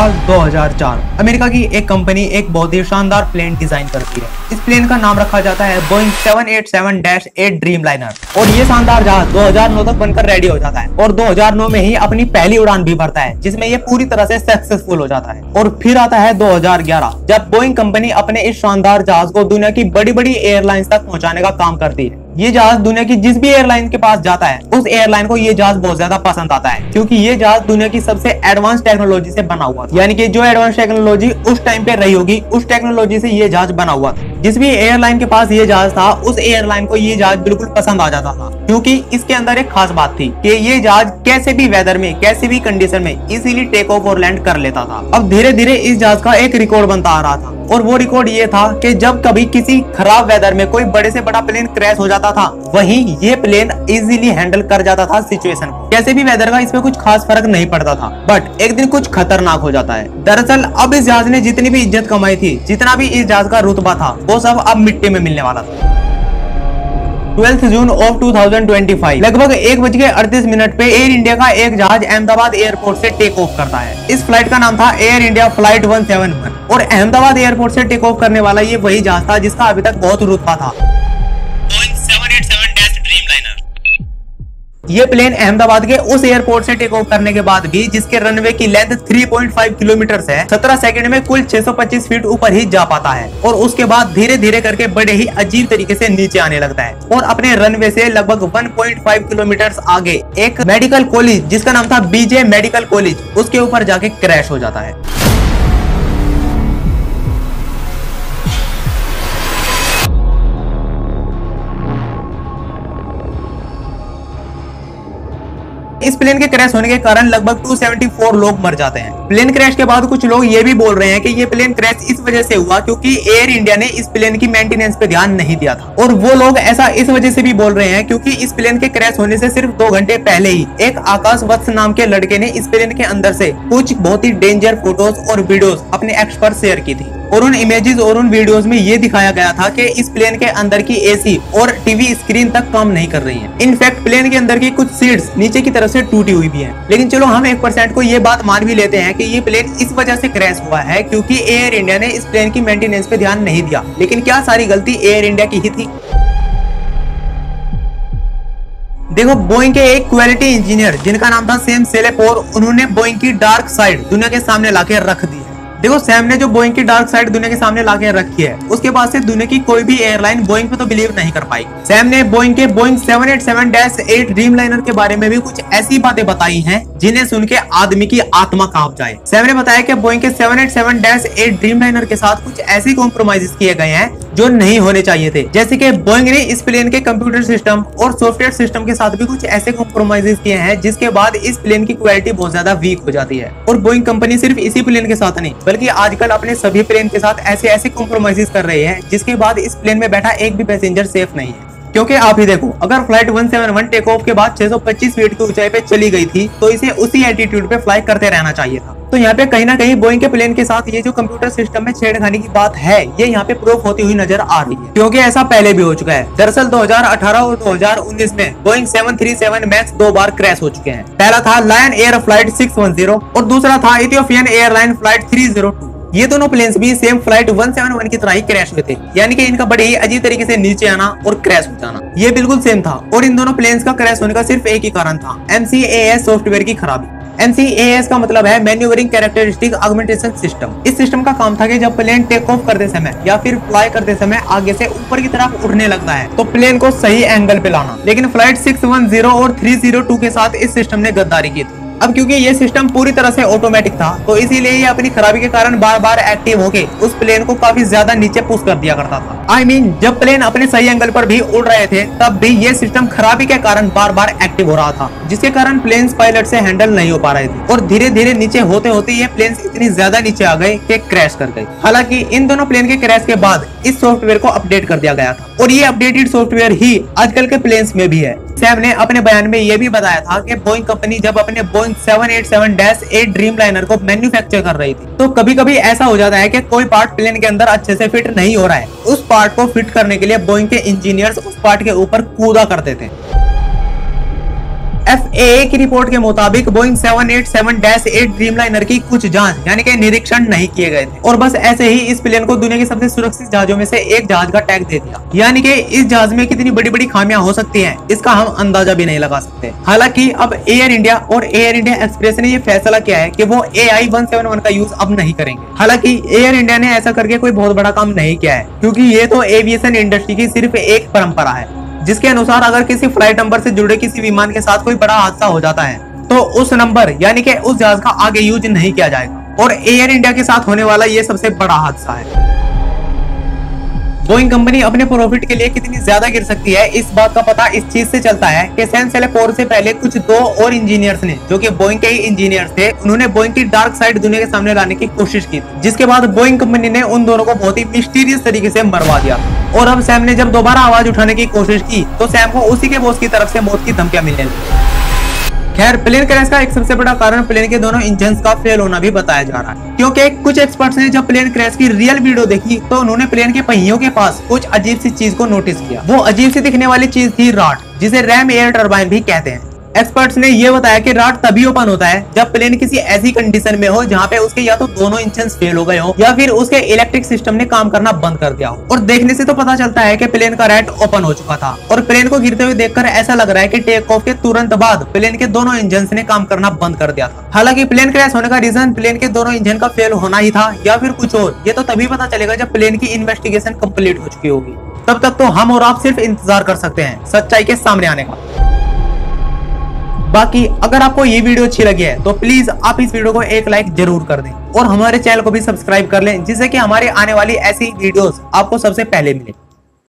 साल 2004 अमेरिका की एक कंपनी एक बहुत ही शानदार प्लेन डिजाइन करती है। इस प्लेन का नाम रखा जाता है बोइंग 787-8 ड्रीमलाइनर और ये शानदार जहाज 2009 तक बनकर रेडी हो जाता है और 2009 में ही अपनी पहली उड़ान भी भरता है, जिसमें ये पूरी तरह से सक्सेसफुल हो जाता है। और फिर आता है 2011 जब बोइंग कंपनी अपने इस शानदार जहाज को दुनिया की बड़ी बड़ी एयरलाइंस तक पहुंचाने का काम करती है। ये जहाज दुनिया की जिस भी एयरलाइन के पास जाता है उस एयरलाइन को ये जहाज बहुत ज्यादा पसंद आता है, क्योंकि ये जहाज दुनिया की सबसे एडवांस टेक्नोलॉजी से बना हुआ था। यानी कि जो एडवांस टेक्नोलॉजी उस टाइम पे रही होगी उस टेक्नोलॉजी से ये जहाज बना हुआ था। जिस भी एयरलाइन के पास ये जहाज था उस एयरलाइन को ये जहाज बिल्कुल पसंद आ जाता था, क्योंकि इसके अंदर एक खास बात थी कि ये जहाज कैसे भी वेदर में कैसे भी कंडीशन में इजीली टेक ऑफ और लैंड कर लेता था। अब धीरे धीरे इस जहाज का एक रिकॉर्ड बनता आ रहा था और वो रिकॉर्ड ये था कि जब कभी किसी खराब वेदर में कोई बड़े से बड़ा प्लेन क्रैश हो जाता था, वहीं ये प्लेन इजीली हैंडल कर जाता था सिचुएशन को। कैसे भी वेदर का इसमें कुछ खास फर्क नहीं पड़ता था, बट एक दिन कुछ खतरनाक हो जाता है। दरअसल अब इस जहाज ने जितनी भी इज्जत कमाई थी, जितना भी इस जहाज का रुतबा था, वो सब अब मिट्टी में मिलने वाला था। 12 जून ऑफ 2025 लगभग 1:38 पे एयर इंडिया का एक जहाज अहमदाबाद एयरपोर्ट से टेक ऑफ करता है। इस फ्लाइट का नाम था एयर इंडिया फ्लाइट 171 और अहमदाबाद एयरपोर्ट से टेक ऑफ करने वाला ये वही जहाज था जिसका अभी तक बहुत रुतबा था, बोइंग 787 ड्रीमलाइनर। ये प्लेन अहमदाबाद के उस एयरपोर्ट से टेक ऑफ करने के बाद भी, जिसके रनवे की लेंथ 3.5 किलोमीटर है, 17 सेकंड में कुल 625 फीट ऊपर ही जा पाता है और उसके बाद धीरे धीरे करके बड़े ही अजीब तरीके से नीचे आने लगता है और अपने रनवे से लगभग 1.5 किलोमीटर आगे एक मेडिकल कॉलेज जिसका नाम था बीजे मेडिकल कॉलेज, उसके ऊपर जाके क्रैश हो जाता है। इस प्लेन के क्रैश होने के कारण लगभग 274 लोग मर जाते हैं। प्लेन क्रैश के बाद कुछ लोग ये भी बोल रहे हैं कि ये प्लेन क्रैश इस वजह से हुआ क्योंकि एयर इंडिया ने इस प्लेन की मेंटेनेंस पे ध्यान नहीं दिया था, और वो लोग ऐसा इस वजह से भी बोल रहे हैं क्योंकि इस प्लेन के क्रैश होने से सिर्फ 2 घंटे पहले ही एक आकाश वत्स नाम के लड़के ने इस प्लेन के अंदर से कुछ बहुत ही डेंजर फोटोज और वीडियोस अपने एक्स पर शेयर की थी और उन इमेजेस और उन वीडियोस में ये दिखाया गया था कि इस प्लेन के अंदर की एसी और टीवी स्क्रीन तक काम नहीं कर रही है। इनफैक्ट प्लेन के अंदर की कुछ सीट्स नीचे की तरफ से टूटी हुई भी हैं। लेकिन चलो हम 1% को ये बात मान भी लेते हैं कि ये प्लेन इस वजह से क्रैश हुआ है क्योंकि एयर इंडिया ने इस प्लेन की मेंटेनेंस पे ध्यान नहीं दिया। लेकिन क्या सारी गलती एयर इंडिया की ही थी? देखो, बोइंग के एक क्वालिटी इंजीनियर जिनका नाम था सैम सेलेपोर, उन्होंने बोइंग की डार्क साइड दुनिया के सामने लाके रख दी है। देखो, सैम ने जो बोइंग की डार्क साइड दुनिया के सामने लाके रखी है, उसके बाद से दुनिया की कोई भी एयरलाइन बोइंग पे तो बिलीव नहीं कर पाई। सैम ने बोइंग के बोइंग 787-8 ड्रीमलाइनर के बारे में भी कुछ ऐसी बातें बताई हैं जिन्हें सुन के आदमी की आत्मा कांप जाए। सैम ने बताया कि बोइंग के 787-8 ड्रीमलाइनर के साथ कुछ ऐसी कॉम्प्रोमाइजेस किए गए हैं जो नहीं होने चाहिए थे, जैसे कि बोइंग ने इस प्लेन के कंप्यूटर सिस्टम और सॉफ्टवेयर सिस्टम के साथ भी कुछ ऐसे कॉम्प्रोमाइजेस किए हैं जिसके बाद इस प्लेन की क्वालिटी बहुत ज्यादा वीक हो जाती है। और बोइंग कंपनी सिर्फ इसी प्लेन के साथ नहीं बल्कि आजकल अपने सभी प्लेन के साथ ऐसे कॉम्प्रोमाइजेस कर रहे हैं जिसके बाद इस प्लेन में बैठा एक भी पैसेंजर सेफ नहीं है। क्योंकि आप ही देखो, अगर फ्लाइट 171 टेक ऑफ के बाद 625 फीट की ऊंचाई पे चली गई थी तो इसे उसी एल्टीट्यूड पे फ्लाई करते रहना चाहिए था। तो यहाँ पे कहीं ना कहीं बोइंग के प्लेन के साथ ये जो कंप्यूटर सिस्टम में छेड़खानी की बात है, ये यहाँ पे प्रूफ होती हुई नजर आ रही है, क्योंकि ऐसा पहले भी हो चुका है। दरअसल 2018 और 2019 में बोइंग 737 मैक्स 2 बार क्रैश हो चुके हैं। पहला था लायन एयर फ्लाइट 610 और दूसरा था इथियोपियन एयरलाइन फ्लाइट 302। ये दोनों प्लेन्स भी सेम फ्लाइट 171 की तरह ही क्रैश हुए थे, यानी कि इनका बड़े ही अजीब तरीके से नीचे आना और क्रैश हो जाना ये बिल्कुल सेम था। और इन दोनों प्लेन्स का क्रैश होने का सिर्फ एक ही कारण था, MCAS सॉफ्टवेयर की खराबी। MCAS का मतलब है मैन्यूवरिंग कैरेक्टरिस्टिक ऑगमेंटेशन सिस्टम। इस सिस्टम का काम था कि जब प्लेन टेक ऑफ करते समय या फिर फ्लाई करते समय आगे से ऊपर की तरफ उड़ने लगता है तो प्लेन को सही एंगल पे लाना। लेकिन फ्लाइट 610 और 302 के साथ इस सिस्टम ने गद्दारी की थी। अब क्योंकि ये सिस्टम पूरी तरह से ऑटोमेटिक था तो इसीलिए ये अपनी खराबी के कारण बार बार एक्टिव होके उस प्लेन को काफी ज्यादा नीचे पुश कर दिया करता था। I mean, जब प्लेन अपने सही एंगल पर भी उड़ रहे थे तब भी ये सिस्टम खराबी के कारण बार बार एक्टिव हो रहा था, जिसके कारण प्लेन्स पायलट से हैंडल नहीं हो पा रहे थे और धीरे धीरे नीचे होते होते ये प्लेन्स इतनी ज्यादा नीचे आ गए कि क्रैश कर गए। हालांकि इन दोनों प्लेन के क्रैश के बाद इस सॉफ्टवेयर को अपडेट कर दिया गया था और ये अपडेटेड सॉफ्टवेयर ही आजकल के प्लेन्स में भी है। सैम ने अपने बयान में यह भी बताया था कि बोइंग कंपनी जब अपने बोइंग 787-8 ड्रीमलाइनर को मैन्युफैक्चर कर रही थी तो कभी कभी ऐसा हो जाता है कि कोई पार्ट प्लेन के अंदर अच्छे से फिट नहीं हो रहा है। उस पार्ट को फिट करने के लिए बोइंग के इंजीनियर्स उस पार्ट के ऊपर कूदा करते थे। FAA की रिपोर्ट के मुताबिक बोइंग 787-8 ड्रीमलाइनर की कुछ जांच यानी कि निरीक्षण नहीं किए गए थे और बस ऐसे ही इस प्लेन को दुनिया के सबसे सुरक्षित जहाजों में से एक जहाज का टैग दे दिया। यानी कि इस जहाज में कितनी बड़ी बड़ी खामियां हो सकती हैं इसका हम अंदाजा भी नहीं लगा सकते। हालांकि अब एयर इंडिया और एयर इंडिया एक्सप्रेस ने ये फैसला किया है कि वो AI-171 का यूज अब नहीं करेंगे। हालांकि एयर इंडिया ने ऐसा करके कोई बहुत बड़ा काम नहीं किया है, क्योंकि ये तो एविएशन इंडस्ट्री की सिर्फ एक परंपरा है जिसके अनुसार अगर किसी फ्लाइट नंबर से जुड़े किसी विमान के साथ कोई बड़ा हादसा हो जाता है तो उस नंबर यानी कि उस जहाज का आगे यूज नहीं किया जाएगा और एयर इंडिया के साथ होने वाला ये सबसे बड़ा हादसा है। बोइंग कंपनी अपने प्रॉफिट के लिए कितनी ज्यादा गिर सकती है इस बात का पता इस चीज से चलता है कि सैम सेले 4 से पहले कुछ 2 और इंजीनियर्स ने, जो कि बोइंग के ही इंजीनियर्स थे, उन्होंने बोइंग की डार्क साइड दुनिया के सामने लाने की कोशिश की थी, जिसके बाद बोइंग कंपनी ने उन दोनों को बहुत ही मिस्टीरियस तरीके से मरवा दिया। और अब सैम ने जब दोबारा आवाज उठाने की कोशिश की तो सैम को उसी के बॉस की तरफ से मौत की धमकियां मिलने लगी। खैर, प्लेन क्रैश का एक सबसे बड़ा कारण प्लेन के दोनों इंजन्स का फेल होना भी बताया जा रहा है, क्योंकि कुछ एक्सपर्ट्स ने जब प्लेन क्रैश की रियल वीडियो देखी तो उन्होंने प्लेन के पहियों के पास कुछ अजीब सी चीज को नोटिस किया। वो अजीब सी दिखने वाली चीज थी रॉड, जिसे रैम एयर टरबाइन भी कहते हैं। एक्सपर्ट्स ने ये बताया कि रॉड तभी ओपन होता है जब प्लेन किसी ऐसी कंडीशन में हो जहाँ पे उसके या तो दोनों इंजन्स फेल हो गए हो या फिर उसके इलेक्ट्रिक सिस्टम ने काम करना बंद कर दिया हो। और देखने से तो पता चलता है कि प्लेन का रैट ओपन हो चुका था और प्लेन को गिरते हुए देखकर ऐसा लग रहा है कि टेक ऑफ के तुरंत बाद प्लेन के दोनों इंजन्स ने काम करना बंद कर दिया था। हालांकि प्लेन क्रैश होने का रीजन प्लेन के दोनों इंजन का फेल होना ही था या फिर कुछ और, ये तो तभी पता चलेगा जब प्लेन की इन्वेस्टिगेशन कंप्लीट हो चुकी होगी। तब तक तो हम और आप सिर्फ इंतजार कर सकते हैं सच्चाई के सामने आने का। बाकी अगर आपको ये वीडियो अच्छी लगी है तो प्लीज आप इस वीडियो को एक लाइक जरूर कर दें और हमारे चैनल को भी सब्सक्राइब कर लें, जिससे कि हमारे आने वाली ऐसी वीडियोस आपको सबसे पहले मिले।